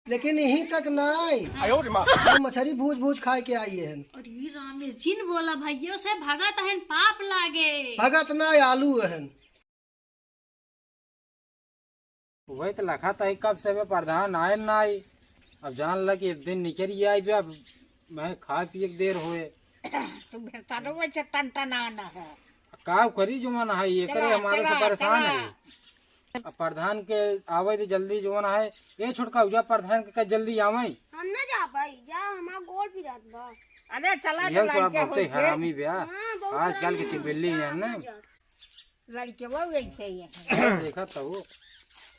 लेकिन यहीं तक नहीं मछली भूज भूज खाए के आई है। अरे रामेश जिन बोला भैया से भगत हन पाप लागे। भगत ना आलू है। वही तो लखा था कब से प्रधान आए ना आई। अब जान लगा कि एक दिन निकल आई भी। अब मैं खा पिए देर हुए का करी जो मन है ये करे हमारे से परेशान है। अब प्रधान के आवे तो जल्दी जो है ये छोटका उजा प्रधान के जल्दी आवे। हम ना जा भाई जा हमारा गोल भी रात बा। अरे चला यह सब बहुते हरामी ब्याह आजकल के चिबिल्ली है ना लड़के वो है देखा तो वो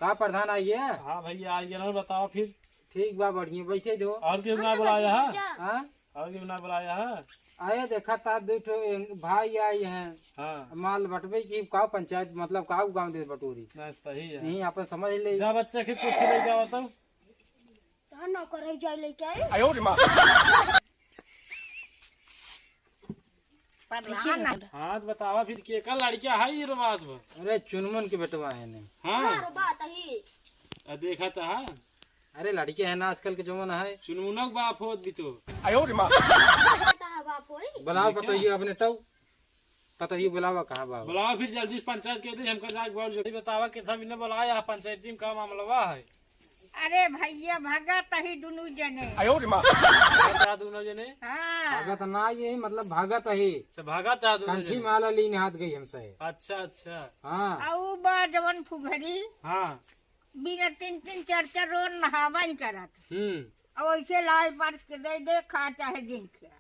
का प्रधान आई है। हाँ भैया आइए ना बताओ फिर। ठीक बा बढ़िया बैठे जो और क्यों ना बुलाया है? हाँ और क्यों ना बुलाया है? आए देखा था दो भाई आई हैं। हाँ माल बटवे की का पंचायत मतलब का गांव दे बटोरी नहीं सही है। नहीं आप समझ ले जा बच्चे की कुर्सी ले जाओ तो नौकर है जाए लेके आए। हाँ बतावा फिर के का लड़किया है ये रोमाज में। अरे चुनमुन के बेटवा है ने। हाँ बात ही देखा था। हाँ अरे लड़के है ना आजकल के जमाना है। चुनमुनक बाप होत भी तो बाप होई। बुलाओ बताइए अपने तब बताइए बुलावा कहाँ बाबा। बुलाओ फिर जल्दी से पंचायत के दे हमको जाके बोल जल्दी बतावा कितना बिना बुलाया पंचायत में का मामला है। अरे भैया भगत ही दोनों जने भागा दोनों जने। हाँ भागत ना ये मतलब भागत है भागा था दोनों कंठी जने। माला लीन हाथ गई हमसे। अच्छा अच्छा हाँ औ बा जवन फुघरी हाँ बिना तीन तीन चार चार रोज नहावा नहीं करत और ऐसे लाई पार्स के दे खा चाहे दिन खा।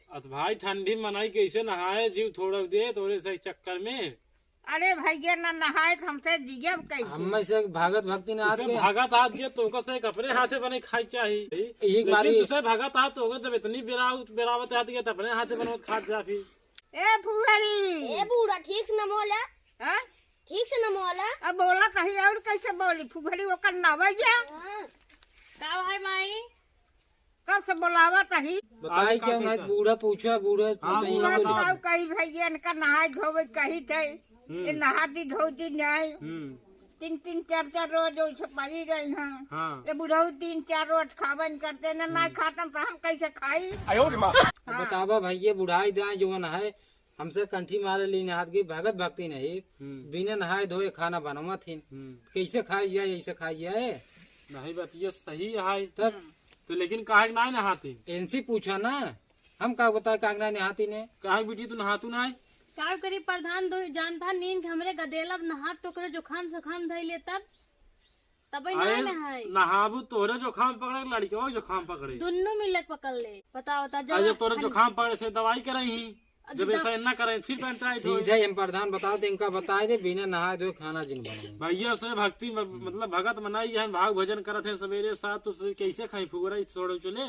अब भाई ठंडी मनाई कैसे नहाए जीव थोड़ा दे थोड़े से चक्कर में। अरे भैया न नहाए तो हमसे जियब कैसे। हम से भागत भक्ति ने हाथ के भागत हाथ दिया तो से अपने हाथे बने खाई चाहिए। एक बारी तुझसे भागत हाथ तो जब इतनी बेरावत हाथ गया अपने हाथे बनवत खा जा फिर। ए फुहरी ए बूढ़ा ठीक से न बोला। हाँ? ठीक से न बोला। अब बोला कहीं और कैसे बोली फुहरी वो कर नवा गया का भाई माई कब से बोलावा तही बताई क्या नहीं बूढ़ा पूछा बूढ़ा बताओ कहीं भैया इनका नहाए धोवे कही थे ये नहाती धोती नहीं तीन तीन चार चार रोज वैसे पड़ी रही हैं। हाँ ये बुढ़ऊ तीन चार रोज खावन करते न ना खाता तो हम कैसे खाई। बतावा भैया बुढ़ाई दाए जो है हमसे कंठी मारे लीने हाथ गई भगत भक्ति नहीं बिना नहाए धोए खाना बनवा थी कैसे खाई जाए ऐसे खाई जाए। नहीं बात ये सही है तब तो लेकिन काहे नहीं नहाती इनसे पूछा ना हम का बता कांगना नहाती ने काहे बेटी तू नहातू नहीं। चाव करी प्रधान दो जानता नींद हमरे गदेला नहा तो करे जुखाम सुखाम धई ले तब अरे नहाए नहाबू तोरे जुखाम पकड़े लड़के जुखाम पकड़े दोनों मिलक पकड़ ले बता जब तोरे जुखाम पकड़े से दवाई करे ही जब ऐसा न करे फिर पंचायत सीधे हम प्रधान बता दे इनका बताए दे बिना नहाए धोए खाना जिन बने भैया से भक्ति मतलब भगत मनाई है भाग भजन करत है सवेरे साथ तो कैसे खाई फुगरा छोड़ो चले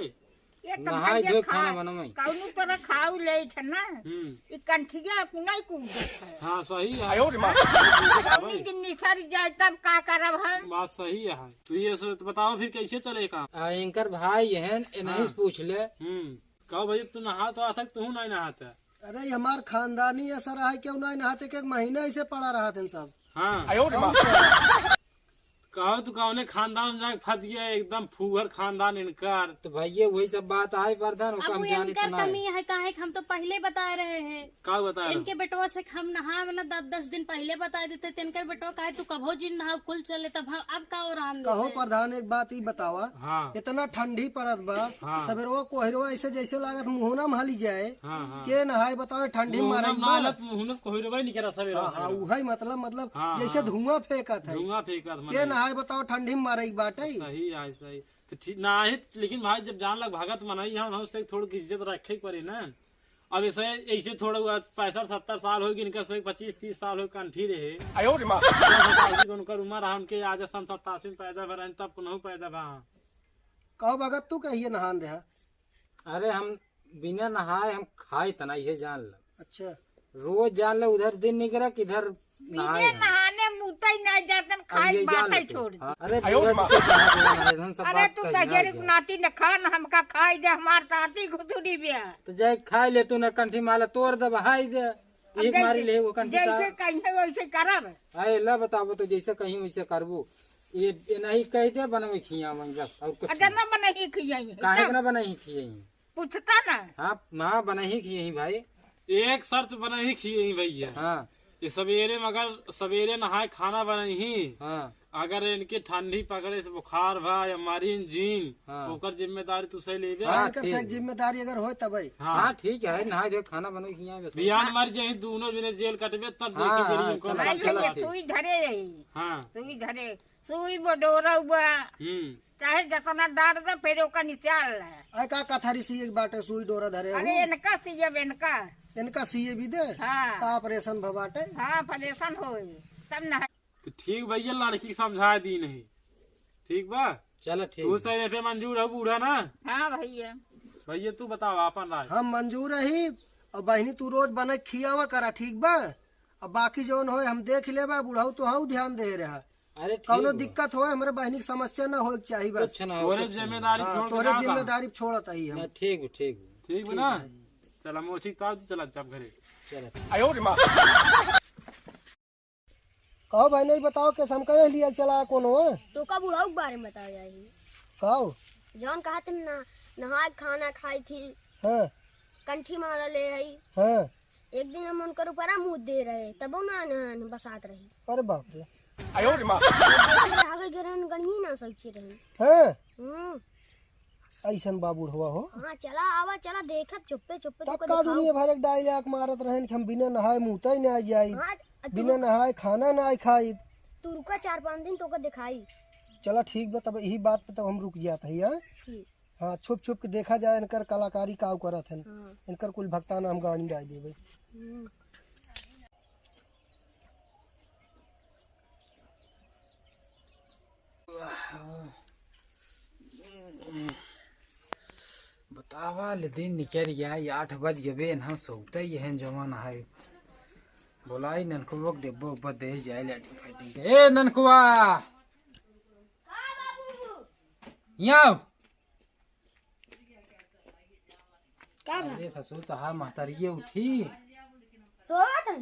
ये तो नहाए भैया धोए खाना बनवाई कौनो तोरा खाऊ ले थे ना ये कंठिया कुनाई कूद है। हाँ सही है कौनी दिन निसर जाए तब का करब हम। बात सही है। तू ये तो बताओ फिर कैसे चले काम। इनकर भाई है नहीं पूछ ले कहो भाई तू नहा तो आता तू नहीं नहाता। अरे हमार खानदानी असर है क्यों नहीं नहाते के महीना ऐसे पड़ा रहा थे सब। हाँ कहो तू कौने खानदान जाके फंस गया एकदम फूहर खानदान इनकार। तो भैया वही सब बात आए प्रधान अब वो इनकर कमी है काहे हम तो पहले बता रहे हैं। का बता इनके बेटवा से हम नहा ना 10 दिन पहले बता देते थे इनकर बेटवा काहे तू कभो जिन नहा कुल चले तब अब का और हम कहो प्रधान एक बात ही बतावा। हाँ इतना ठंडी पड़त बा हाँ। सवेरवा कोहरवा ऐसे जैसे लागत मुहना माली जाए हाँ हाँ के नहाए बताओ ठंडी में मारे वही मतलब जैसे धुआं फेंकत है धुआं फेंका के नहाए बताओ ठंडी में मारे बाटे। सही है सही तो ठीक ना है लेकिन भाई जब जान लग भागत मनाई हम उससे थोड़ी इज्जत रखे पड़ी ना। अब ऐसे थोड़ा 65-70 साल हो इनका 25-30 साल हो कंठी रहे उनकर उम्र है उनके आज 87 पैदा भर तब को पैदा भा। कहो भगत तू कहिए नहान रहा। अरे हम बिना नहाए हम खाए तना ये जान ल। अच्छा रोज जान ल उधर दिन निकला किधर बिना नहाने मुँह नहीं जाते खाई बातें छोड़ दी। अरे अरे तू तजरी नाती न खा न हमका खाई दे हमार ताती घुटुरी बिया तो जाए खाए ले तू न कंठी माला तोड़ दे बहाई दे एक मारी ले वो कंठी जैसे कहीं वैसे करब। आए ला बताबो तो जैसे कहीं वैसे करबू ये नहीं कहते बनवे खिया मैं बस और कुछ अगर ना बना ही खियाई काहे के ना बनाई खिए पूछता ना। हाँ माँ बना ही खिए भाई। एक शर्त बना ही खिए भैया, हाँ ये सवेरे मगर सवेरे नहाए खाना बना ही। हाँ अगर इनके ठंडी पकड़े से बुखार भा या मारी जीन, हाँ। ओकर जिम्मेदारी तुसे ले जा। हाँ, इनकर ठीक। से जिम्मेदारी अगर हो तब हाँ ठीक है नहा दे खाना बनो खिया बस। बियान मर जाए दोनों जने जेल कटबे तब हाँ, देखी हाँ, जरी इनको चला, लगा चला, चला। ठीक। सुई धरे रही, हाँ सुई धरे, सुई बडोरा हुआ चाहे जतना डाल दे फिर ओका निचाल है। आई का कथारी सीए बाटे सुई डोरा धरे अरे इनका सीजब इनका। इनका सीए भी दे हाँ का ऑपरेशन भबाटे। हाँ परेशान हो तब ना। तो ठीक भैया लड़की समझा दी नहीं, ठीक बा। चलो तू ठीक सही पे मंजूर है बूढ़ा ना। हाँ भैया भैया तू बताओ अपन राय। हम मंजूर ही और बहनी तू रोज बने खियावा करा ठीक बा। अब बाकी जौन हो हम देख लेबा बुढ़ाऊ तो हाँ ध्यान दे रहा। अरे ठीक कौनो बा। दिक्कत हो हमारे बहनी की समस्या ना हो चाहिए बस। कुछ ना हो, तोरे कुछ ना हो। जिम्मेदारी हाँ, छोड़ तोरे के जिम्मेदारी छोड़त ही हम। ना, ठीक बा, ठीक बा। ठीक बा ना। चला मोची ताव चला जब घरे। चलो कहो भाई नहीं बताओ कि हम कहे लिया चला कोनो है तो का बुढ़ाऊ के बारे में बताया जाए। कहो। जौन कहा तुम ना नहा खाना खाई थी, हाँ कंठी मारा ले आई। हाँ। एक दिन हम उनकर ऊपर मुँह दे रहे तब ना बसात रही। अरे बाप रे। आगे गिरन गणी ना सोची रही। हाँ ऐसन बाबू हुआ हो। हाँ चला आवा चला देखत चुप्पे चुप्पे तब का दुनिया भर एक डायलॉग मारत रहे कि हम बिना नहाए मुँह ही ना जाई, हाँ बिना नहाए खाना ना खाई। तू रुका 4-5 दिन तो का दिखाई। चला ठीक बा तब यही बात पे तब हम रुक जाते हैं। हाँ ठीक। हाँ छुप छुप के देखा जाए इनकर कलाकारी का करत है। हाँ। इनकर कुल भक्ताना हम गाड़ी डाल देवे। बतावा ले दिन निकल गया 8 बज गए ना सोते ही है जमाना है। बोलाई ननकुआ के डिब्बो उब्बा दे जाए लाइटिंग फाइटिंग के। ए ननकुआ यहाँ क्या अरे ससुर तो हाँ महतारिये उठी सोवा था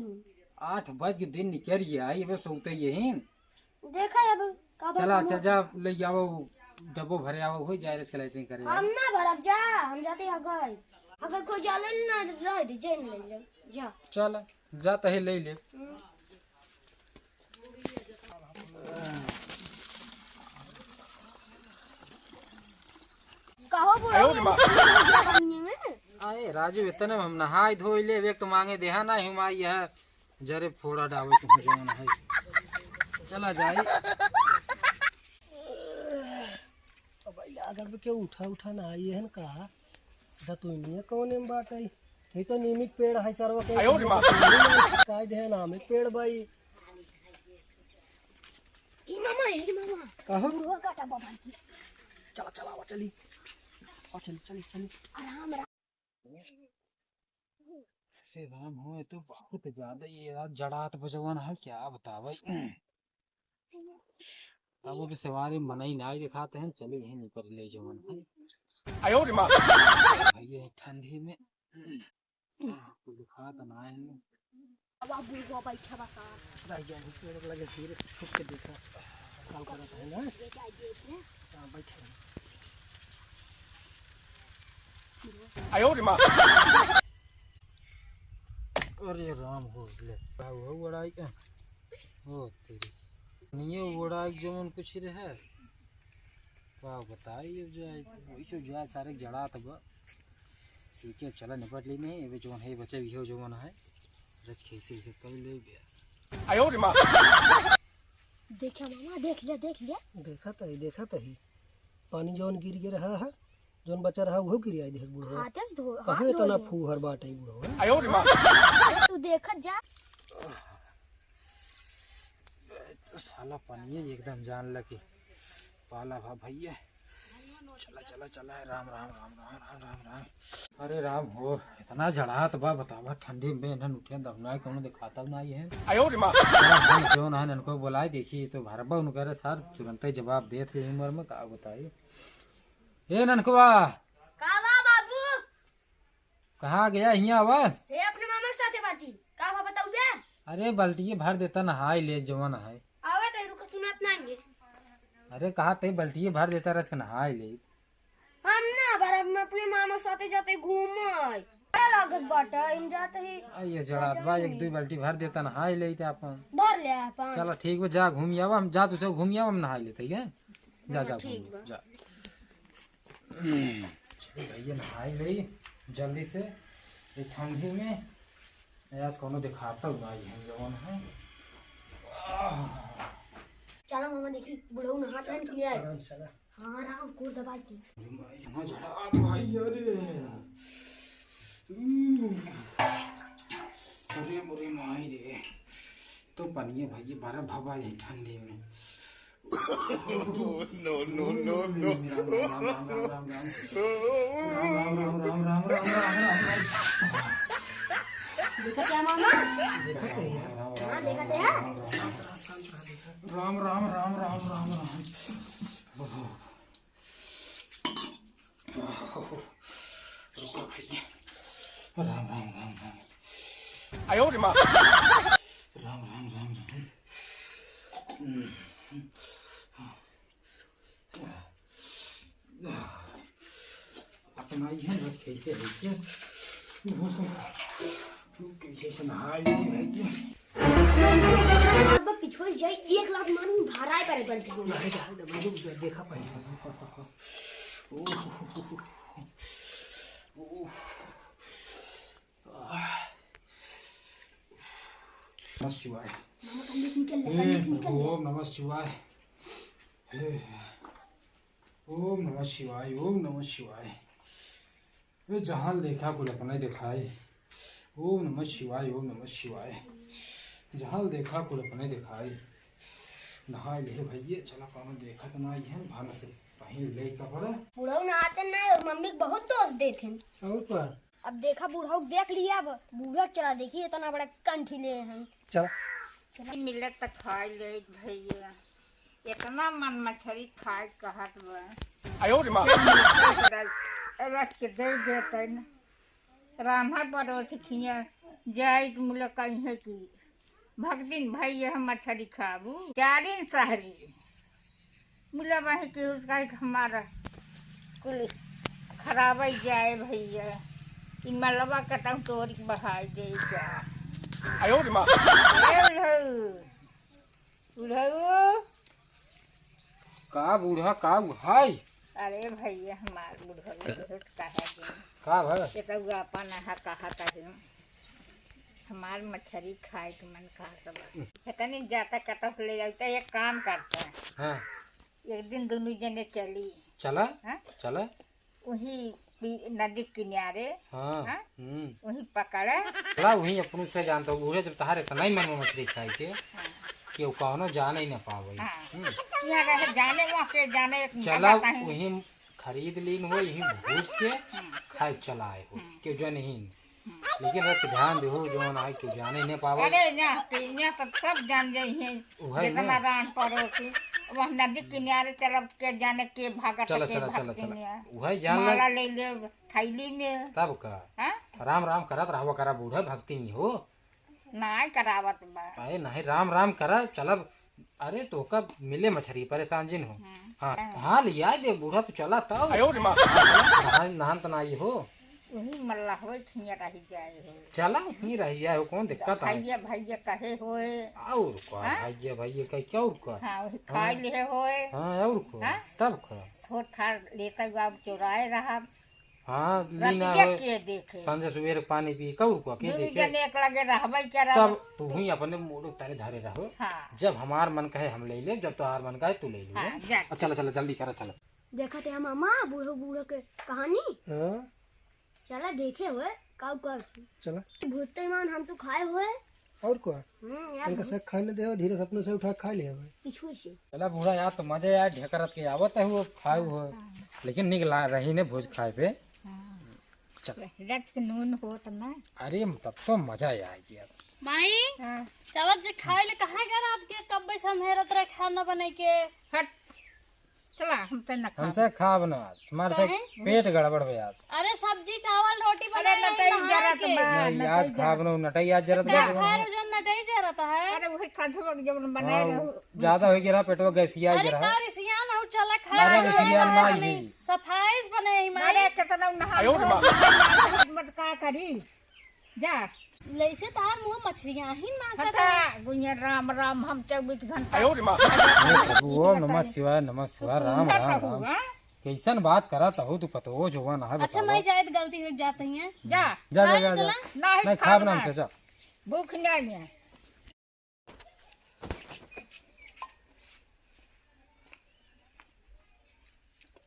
8 बज के दिन निकल गया ये बस सोते ही है। देखा अब का चला अच्छा जा ले जाओ डब्बो भरे आओ हो जाए रच लाइटिंग करे। हम ना भरब जा हम जाते अगर अगर कोई जाले ना रह दे जैन ले ले जा। चल जाता है ले ले। कहो बोलो में आए राजू इतने हम नहाई धोई ले एक तो मांगे देहा ना हिमाई है जरे फोड़ा डावे तो जौन है। चला जाए अगर के उठा ना आई है का दतुनिया कौन में बात है। ये तो नीमिक पेड़ है सरवा के काय दे नाम एक पेड़ भाई। ई मामा कहो बुढ़वा काटा बाबा की चला चला आवा चली और चली चली चली। आराम से राम हो तो बहुत ज्यादा ये यार जड़ात बजवान है क्या बतावे। अब वो भी सवारी मनाई ना दिखाते हैं चले यहीं ऊपर ले जवान है ये ठंडी में कोई दिखा तो ना है। बाबा बुढ़वा बैठा बसा रह जाए पेड़ लगे धीरे से छुप के देखा काल करता है ना। ये जाए देख ले हाँ बैठे अरे राम हो ले उड़ाई हो तेरी नहीं उड़ाई जमन कुछ रहे का बताई अब जो वैसे जो है सारे जड़ा तब ठीक है चला निपट ली नहीं ये जवन है बचे भी हो जवन है रच कैसे से कर ले बेस। देखा मामा देख लिया देखा तो ही पानी जौन गिर गिर रहा है जौन बचा रहा वो गिर आई देख बुढ़वा हाथ से धो कहे तना फूहर बाटे बुढ़वा। तू देखत जा तो साला पानी एकदम जान लगे पाला भा भैया। चला चला चला है राम राम राम राम राम राम राम। अरे राम हो इतना झड़ा तो बा बतावा ठंडी में नन उठे दबना कौन दिखाता नहीं है। जो ना इनको बुलाए देखिए तो भरबा उनका सर तुरंत ही जवाब दे थे उम्र में का बताइए। ए ननकुआ कावा बाबू कहाँ गया हिया आवा हे अपने मामा के साथे बाती कावा बताऊ बे। अरे बाल्टी भर देता नहाई ले जवन है आवे तो रुक सुनत नहीं अरे कहा ते बल्टी भर देता रच के नहाए ले। हम ना बर्फ में अपने मामा साथे जाते घूमे बड़ा लागत बाटा इन जाते ही ये जड़ात बा एक दो बाल्टी भर देता नहाए ले अपन। भर ले अपन। चलो ठीक बा जा घूम आवा हम जा तुसे घूम आवा हम नहाए लेते हैं। जा जा घूम जा। भैया नहाए ले जल्दी से ये ठंडी में आज कोनो दिखाता हूँ भाई हम जवान है। चलो मामा देखी बुढ़ऊ नहाता है कि नहीं आए। आराम से चला। हाँ राम को दबा के अरे मुरे माई रे तो पनिए भाई बारह भवा है ठंडी में। No no no no Ram Ram Ram Ram Ram Ram Ram Ram देखा क्या मामा। देखा क्या है? हाँ देखा तो है। राम राम राम राम राम राम। राम राम राम राम। आयो रे माँ। राम राम राम राम। अपना ही है बस कैसे है क्या? कैसे से नहा ली भैया। अब पिछुआ जाए 1 लाख मारू भाड़ा पर बल्टी को। देखा पहले। नमः शिवाय। मामा कंडीशन निकल ले ओम नमः शिवाय। ओम नमः शिवाय। ओम नमः शिवाय। वे जहाँ देखा कुल अपने दिखाए। ओम नमः शिवाय। ओम नमः शिवाय। जहाँ देखा कुल अपने दिखाए। नहा ले भैया चला पाना देखा तो ना है भान से पहन ले कपड़ा। बुढ़ऊ नहाते ना और मम्मी को बहुत दोस्त देते हैं। और पर अब देखा बुढ़ऊ देख लिया अब बूढ़ा चला देखिए इतना बड़ा कंठी ले हैं। चला। मिले तो खाए ले भैया इतना मन मछली खाए कहत बा। आयो रे माँ। रख के दे देते न रान्हा पड़ोस खिया जाए तो मुझे कहीं है कि भगदिन भैया हम मछली खाबू 4 दिन शहरी मुझे वही कि उसका एक हमारा कुल खराब जाए भैया इ मलबा कतम तोड़ के बहाई दे जा। आयो रे माँ। बुढ़ऊ का बूढ़ा का भाई। अरे भैया हमार बुढ़ऊ बहुत कहा का भाई ये तो अपन कहा था हमार मछली खाए के मन कहा पता नहीं जाता कतक ले जाता एक काम करता है। हाँ एक दिन दोनों जने चली चला हाँ? चला वही नदी किनारे हाँ हाँ? हम्म वही पकड़े चला वही अपन से जानता हूँ बूढ़े जब तहारे इतना ही मन में मछली खाई के कि वो कौनो जान ही ना पावे। हाँ। यहाँ रहे जाने वहाँ के जाने एक चला भगा कहीं वही खरीद लीन हो यही भूज के खाए चलाए हो क्यों जो नहीं लेकिन रख ध्यान दे जो ना क्यों जाने नहीं पावे। अरे यहाँ तो सब जान जाए हैं वही जितना ना। रान पड़ोसी वह नदी किनारे चलब के जाने के भागा चला के चला चला भागते चला हैं। वही जान माला ले ले ले थैली में तब का हाँ? राम राम करत रहवा करा बूढ़ा भक्ति नहीं हो नाय करावत बा अरे नहीं राम राम करा चलब। अरे तो का मिले मछली परेशान जिन हो। हाँ हाँ लिया दे बूढ़ा तो चला तब आयो रे माँ। नहान तो नहीं हो वही मल्ला होए खिया रही जाए हो चला वहीं रही है कौन दिक्कत है। भैया भैया कहे होए और का भैया भैया का क्या और का हाँ वही खाए ले होए हाँ और को हाँ? तब का थोड़ थार लेता हुआ चुराए रहा हाँ लीना रतिया हो के देखे संजय सुबेर पानी पी कौर को के दोनों देखे जने एक लगे रहबे क्या तब तू ही अपने मोड़ तारे धारे रहो। हाँ जब हमार मन कहे हम ले ले जब तोहार मन कहे तू ले ले। हाँ जा चला चला जल्दी करा चला। देखा थे मामा बूढ़ो बूढ़ो के कहानी। हाँ चला देखे हुए कब कर चला। भूतते ईमान हम तो खाए हुए। और को यार इनका सब खाने दे धीरे से अपने से उठा खा ले पिछुए से चला बूढ़ा यार तो मजा यार ढेकरत के आवत है वो खाए हो लेकिन निकला रही ने भोज खाए पे। रट के नून हो तो ना अरे तब तो मजा आएगी यार। माई हाँ चलत जे खाए ले कहाँ गए रात के कब से हम हेरत रहे खाना बने के। हट चला हमसे न खा। हमसे खाब ना आज, हमारे से पेट गड़बड़ भे आज। अरे सब्जी चावल रोटी अरे बनाए नटई नहा जरत के। बा, नहीं आज खाब ना नटई आज जरत क्या बा। खैर जो नटई जरत है। अरे वही खाधवा के जब बनाए रहू। ज्यादा हो गया पेटवा गैसिया अरे गिरा। कार सियान हो चला खा अरे ले, सियान नहा नहीं ले। है। सफाई से बने ही मारे अरे कितना नहा मत का करी जा लैसे तार मुंह मछलियां ही ना कर। हटा गुनिया राम राम हम 24 घंटा ओम नमः शिवाय नमः शिवाय राम राम राम। हुआ। कैसन बात करा हो तू पतो हो जुआ ना है अच्छा मैं जायद गलती हो जाती है। जा जा जा जा जा। नहीं नहीं खाब ना हमसे जा। भूख नहीं है।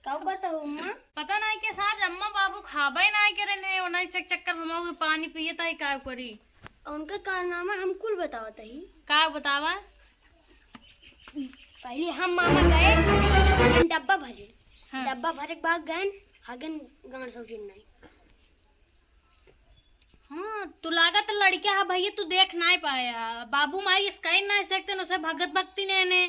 क्या करता हूँ अम्मा? पता नहीं के साथ अम्मा बाबू खाबे नहीं करे ने ओना चक्कर हम पानी पिए ताई का करी। उनका कारनामा हम कुल बतावत ही। का बतावा। पहले हम मामा गए, हम डब्बा भरे। हाँ। डब्बा भरे के बाद गए हागन गांड सौचिन नहीं। हाँ तू लागत लड़किया है भैया तू देख नहीं पाया बाबू माई स्काई नहीं सकते न उसे भगत भक्ति ने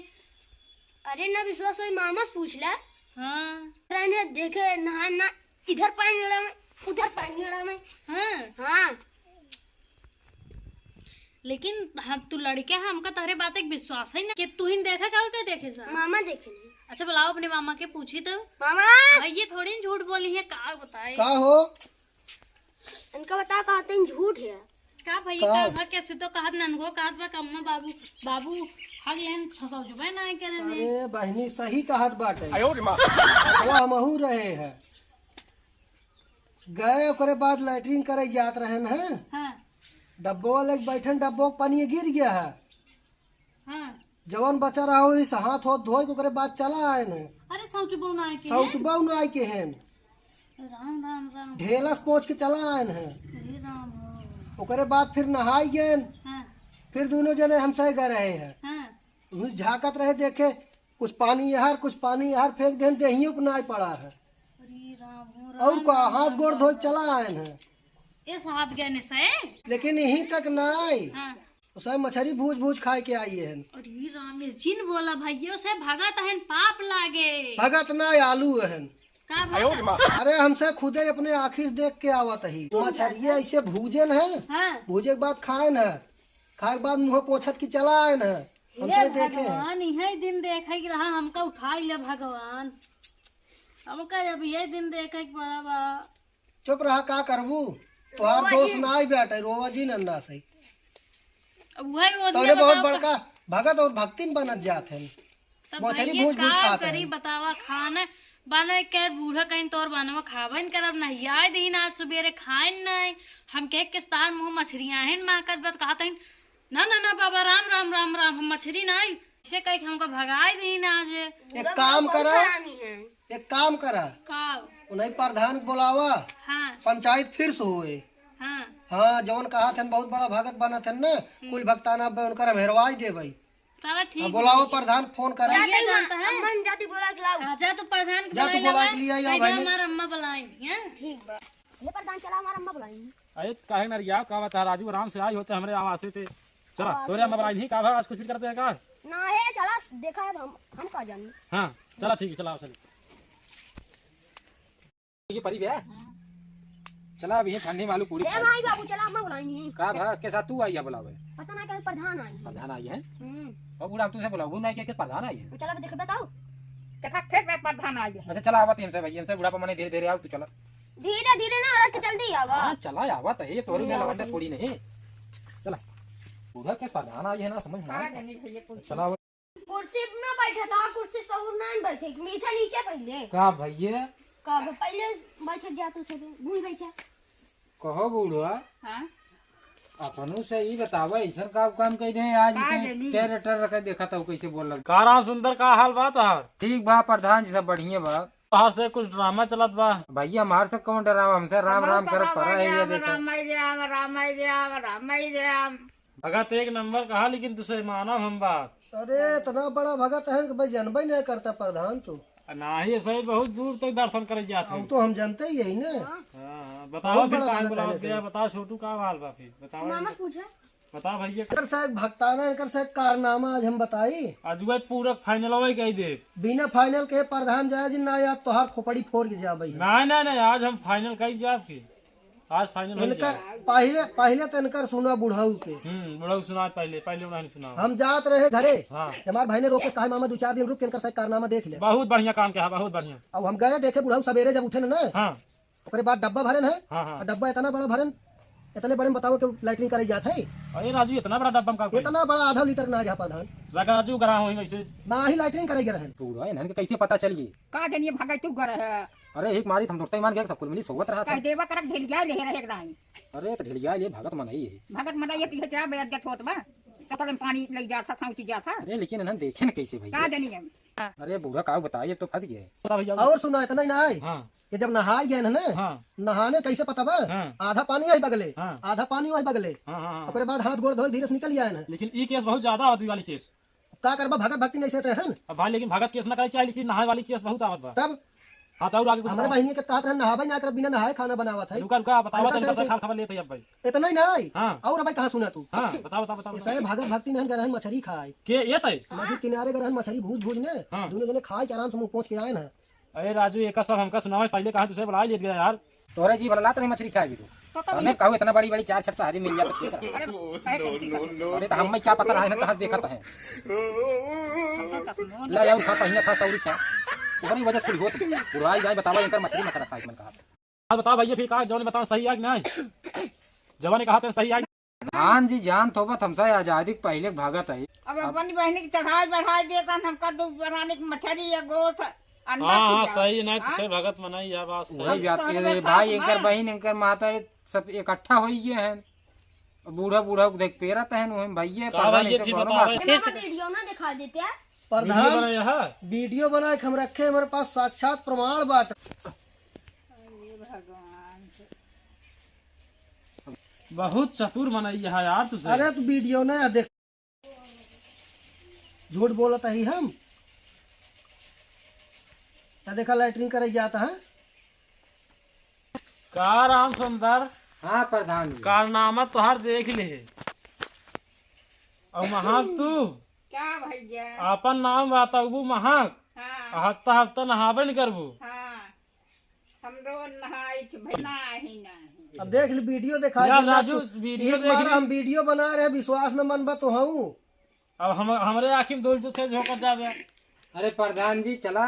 अरे ना विश्वास हो मामा से पूछ ला। हाँ रहने देखे नहा ना इधर पानी लड़ा में उधर पानी लड़ा में। हाँ हाँ लेकिन हम तू लड़के हैं हमका तहरे बात एक विश्वास है ना कि तू ही देखा क्या उल्टा देखे सर। मामा देखे नहीं। अच्छा बुलाओ अपने मामा के पूछी तो मामा भैया थोड़ी न झूठ बोली है का बताए का हो इनका बता कहते हैं झूठ है। का भैया का कैसे तो कहत ननगो कहत बा कम्मा बाबू बाबू हग लेन छसौ जुबे ना करे ने। अरे बहनी सही कहत बाटे। वो हमहू रहे हैं गए ओकरे बाद लैट्रिन करे जात रहन है। हाँ डब्बो लेके बैठन डब्बो के पानी गिर गया है। हाँ जवन बचा रहा हो इस हाथ हो धोए के ओकरे बाद चला आए न अरे सौचु बहु ना के शौचबा न आए के हैं राम राम राम ढेला से पहुँच के चला आए हैं। हे राम हो। ओकरे बाद फिर नहाई गए हाँ फिर दोनों जने हमसे गए रहे हैं। हाँ झाकत रहे देखे कुछ पानी यहाँ कुछ पानी यहाँ फेंक दे देहियों पर नाई पड़ा है। अरे राम हो और का हाथ गोड़ धोए के चला आए हैं इस हाथ गए ने से। लेकिन यहीं तक नहीं हाँ उसे मछली भूज भूज खाए के आई है। अरे राम इस जिन बोला भैया से भगत हन पाप लागे भगत ना आलू है। का भगत? अरे हमसे खुदे अपने आँखी से देख के आवत ही मछली ऐसे भूजन है हाँ भूजे के बाद खाए न खाए के बाद मुँह पोछत की चला आए न हमसे हे देखे हैं। भगवान यही दिन देखे रहा हमका उठा लिया भगवान हमका जब ये दिन देखे के बड़ा बा। चुप रहा का करबू तुहार दोस्त ना आई बैठे रोवा जी नन्ना सही अब वही वो तोरे बहुत बड़का भगत और भक्तिन बनत जात है। तब मछली भैया भूज भूज का खाते करी हैं। बतावा खाना बने के बूढ़ा कहीं तोर बनवा खावन करब ना याद ही ना सुबेरे खाइन नहीं हम के किस्तान मुंह मछलियां हैं महकत बत कहते हैं ना ना ना बाबा राम राम राम राम हम मछली नहीं इसे कहीं हमको भगाई दी ना आज एक काम करा हरामी है। एक काम करा का उन्हें प्रधान को बुलावा हाँ पंचायत फिर से हुए। हाँ हाँ जौन कहा थे बहुत बड़ा भगत बना थे न कुल भक्ताना उनकर हम हेरवाई दे भाई। चलो ठीक बुलाओ प्रधान फोन करा ये जानता है अम्मा ने जाती बोला कि लाओ। जा तू प्रधान को जा तू बुला बुला के लिया या भाई ने। हमारा अम्मा बुलाई हैं ठीक बा ले प्रधान चला हमारा अम्मा बुलाएंगे। अरे काहे नरिया का बता राजू आराम से आई होते हमरे आवाज से चला तोरे मोबाइल ही का आज कुछ भी करते हैं का। ना है चला देखा है हम का जाने। हाँ चला ठीक है चला चल ये परी बे चला अभी ठंडी मालू पूरी ए भाई बाबू चला अम्मा बुलाएंगे। का भा के साथ तू आई है बुलावे पता ना कैसे प्रधान आई। प्रधान आई है और बुढ़ा तू से बुलाऊ ना के प्रधान आई है। चला के देख बताओ। कथा फिर मैं प्रधान आ गया। अच्छा चला आवत हमसे भाई हमसे बुढ़ा मने धीरे धीरे आओ तू चला। धीरे धीरे ना रट जल्दी आवा। हां चला आवत है तोरी ने लवंडे थोड़ी नहीं चला बुढ़ा के प्रधान आई है ना समझ में आ जानी भैया कुछ चला कुर्सी पे ना बैठा था कुर्सी सऊर ना बैठे मीठा नीचे पहले का भैया का पहले बैठ जा तू भूल बैठा। कहो बुढ़वा हां अपनों से ही बतावा ऐसा का काम कह रहे आज का इतने जनी? कैरेक्टर रखे देखा था कैसे बोल रहा का राम सुंदर का हाल बा तोहार ठीक बा प्रधान जी सब बढ़िया बा तोहार से कुछ ड्रामा चलत बा। भैया हमार से कौन डरावा हमसे राम राम करत पड़ा है ये देखा राम राम राम राम राम राम। भगत एक नंबर कहा लेकिन तुझसे मानव हम बात अरे इतना बड़ा भगत है कि भाई जनबे नहीं करता प्रधान तो नाही सही बहुत दूर तक दर्शन करे जाते अब तो हम जानते ही है ना। हाँ, बताओ फिर बड़ा कहाँ भगत बुलाओ है गया बताओ छोटू का हाल बा फिर बताओ मामा पूछा बता भैया इनकर साहब भक्ताना इनकर साहब कारनामा आज हम बताई। आज वह पूरक फाइनल वही कही दे। बिना फाइनल के प्रधान जाए जी ना या तोहार खोपड़ी फोड़ के जा भाई। नहीं आज हम फाइनल कही जाए आपकी। आज फाइनल इनकर पहले तो इनकर सुना बुढ़ाऊ के। बड़ा सुना पहले उन्होंने सुना। हम जात रहे घरे। हाँ। हमारे भाई ने रोके कहा मामा 2-4 दिन रुक के इनकर साहब कारनामा देख ले। बहुत बढ़िया काम किया, बहुत बढ़िया। अब हम गए देखे बुढ़ाऊ सवेरे जब उठे ना। हाँ। ओकरे बाद डब्बा भरन है। हाँ। डब्बा इतना बड़ा भरन, इतने बड़े में बताओ कि लैट्रिन करे जाते है। अरे राजू इतना बड़ा डब्बा का इतना बड़ा आधा लीटर ना जा प्रधान राजू करा हो वैसे ना ही लैट्रिन करेगा रहन। पूरा इन्हन के कैसे पता चल गई? का जनिए भगत तू कर है। अरे एक मारी हम डॉक्टर मान गया सब कुल मिली सोवत रहा था। कह देवा करक ढिलिया ले रहे एकदम। अरे तो ढिलिया ये भगत मनाई है। भगत मनाइए कि क्या बेइज्जत होत बा। कतल में पानी लग जाता था उठी जाता। अरे लेकिन इन्हन देखे न कैसे का भैया। जनिए अरे बूढ़ा का बताइए तो फंस गए। बता भैया। और सुना इतना ही ना है। हाँ। ये जब नहा गए ना हाँ। नहाने कैसे पता बा? हाँ। आधा पानी वही बगले। हाँ। आधा पानी वही बगले। हाँ। ओकरे बाद हाथ गोड़ धोए धीरे से निकल जाए ना। लेकिन ई केस बहुत ज्यादा आवत वाली केस। का करबा भगत भक्ति नहीं से हैं। अब भाई लेकिन भगत केस ना करे चाहिए, लेकिन नहाए वाली केस बहुत आवत बा। तब हाँ तो और आगे कुछ हमारे बहनी के कहत रहन नहावे ना कर बिना नहाए खाना बनावा था। रुका बताओ हल्का तनिका से- सा खबर लेते अब भाई। इतना ही ना है। हाँ। और भाई कहाँ सुना तू? हाँ बताओ ये सारे भगत भक्ति नहीं रहन मछली खाए। के ये सही। नदी किनारे गए मछली भूज ने हाँ। दोनों जने खाए के आराम से मुंह पहुंच के आए ना। अरे राजू एक सब हमका सुनावे पहले कहा तुझसे बुला ले गया यार। तोरे जी भला तो नहीं मछली खाए भी तो हमें कहू इतना बड़ी बड़ी 4 सारी मिल जाती है। अरे तो हमें क्या पता रहा है ना कहाँ देखा है। ला यार खा पहिना खा सौरी खा तुम्हारी वजह से होत बुराई जाए बतावा इनकर मछली मत रखा मन कहा। हाँ बताओ भैया फिर कहा जवान बताओ सही है कि नहीं? जवान ने कहा था सही है। हाँ जी जान तो बत हमसे आजादी के पहले भागत है। अब अपनी बहनी की चढ़ाई बढ़ाई देता हमका दो बनाने की मछली या गोश्त अंडा हाँ खिलाओ। सही नहीं तुझसे भगत मनाई या बात वही सही। बात के भाई इनकर बहन इनकर माता सब इकट्ठा हो गए हैं। बूढ़ा देख पेरत है भैया का भैया फिर बताओ वीडियो ना दिखा देते हैं। वीडियो प्रधान बनाया है। वीडियो बना के हम रखे हमारे पास साक्षात प्रमाण बाट। बहुत चतुर बनाई है यार तुझसे। अरे तू वीडियो ना देख झूठ बोलता ही हम क्या देखा लैट्रिन करे जाता है। का राम सुंदर हाँ प्रधान जी कारनामा तोहार देख ले। और महाक तू क्या भैया। अपन नाम बताबू महाक। हाँ हफ्ता नहाबे नहीं करबू। हाँ हमरो नहाई थी भाई नहीं नहीं। अब देख ली वीडियो देखा यार राजू, वीडियो देख ली। हम वीडियो बना रहे हैं, विश्वास न मन बा तो हूँ। अब हमरे आँखी में दोल थे झोंकर जावे। अरे प्रधान जी चला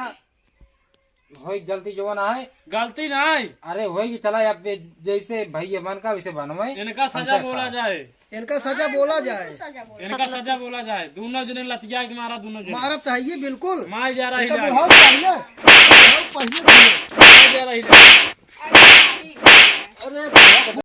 हो जल्दी जो ना है गलती नहीं। अरे होगी चला अब जैसे भैया बन का वैसे बनवाए इनका सजा बोला जाए। इनका सजा बोला जाए। इनका सजा बोला जाए। दोनों जने लतिया के मारा दोनों जने मारब चाहिए बिल्कुल। मार जा रही इनका बुढ़ाऊ चाहिए। बुढ़ाऊ पहले चाहिए। मार जा रही अरे ठीक है। अरे